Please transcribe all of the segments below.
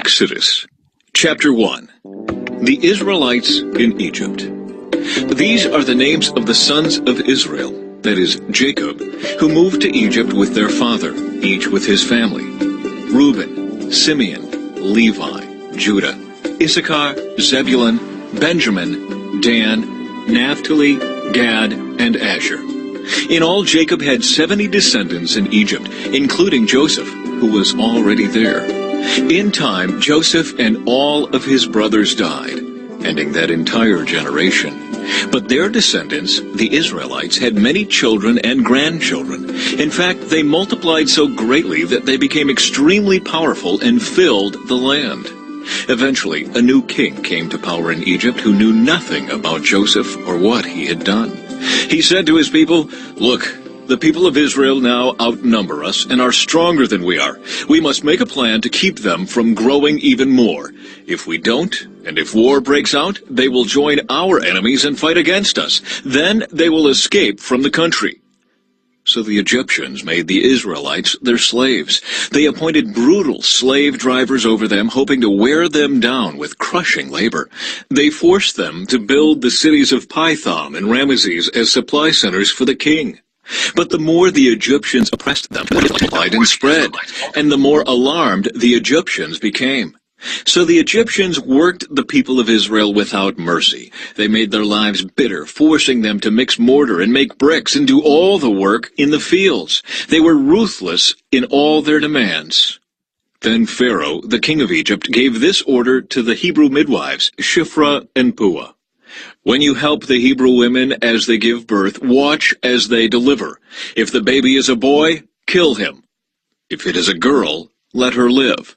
Exodus, chapter 1. The Israelites in Egypt. These are the names of the sons of Israel, that is, Jacob, who moved to Egypt with their father, each with his family. Reuben, Simeon, Levi, Judah, Issachar, Zebulun, Benjamin, Dan, Naphtali, Gad, and Asher. In all, Jacob had 70 descendants in Egypt, including Joseph, who was already there. In time, Joseph and all of his brothers died, ending that entire generation. But their descendants, the Israelites, had many children and grandchildren. In fact, they multiplied so greatly that they became extremely powerful and filled the land. Eventually, a new king came to power in Egypt who knew nothing about Joseph or what he had done. He said to his people, "Look, the people of Israel now outnumber us and are stronger than we are. We must make a plan to keep them from growing even more. If we don't, and if war breaks out, they will join our enemies and fight against us. Then they will escape from the country." So the Egyptians made the Israelites their slaves. They appointed brutal slave drivers over them, hoping to wear them down with crushing labor. They forced them to build the cities of Pithom and Ramesses as supply centers for the king. But the more the Egyptians oppressed them, the more they multiplied and spread, and the more alarmed the Egyptians became. So the Egyptians worked the people of Israel without mercy. They made their lives bitter, forcing them to mix mortar and make bricks and do all the work in the fields. They were ruthless in all their demands. Then Pharaoh, the king of Egypt, gave this order to the Hebrew midwives, Shiphrah and Puah. "When you help the Hebrew women as they give birth, watch as they deliver. If the baby is a boy, kill him. If it is a girl, let her live."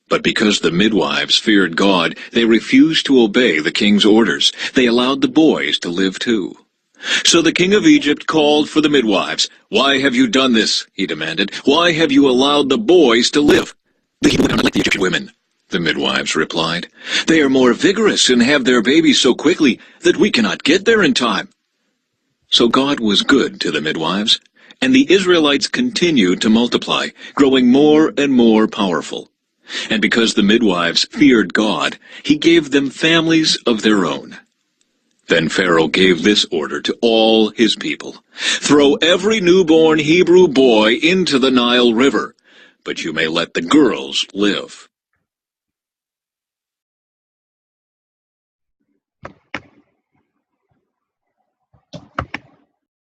But because the midwives feared God, they refused to obey the king's orders. They allowed the boys to live too. So the king of Egypt called for the midwives. "Why have you done this?" he demanded. "Why have you allowed the boys to live?" "The Hebrew women are like the Egyptian women," the midwives replied. "They are more vigorous and have their babies so quickly that we cannot get there in time." So God was good to the midwives, and the Israelites continued to multiply, growing more and more powerful. And because the midwives feared God, he gave them families of their own. Then Pharaoh gave this order to all his people: "Throw every newborn Hebrew boy into the Nile River, but you may let the girls live."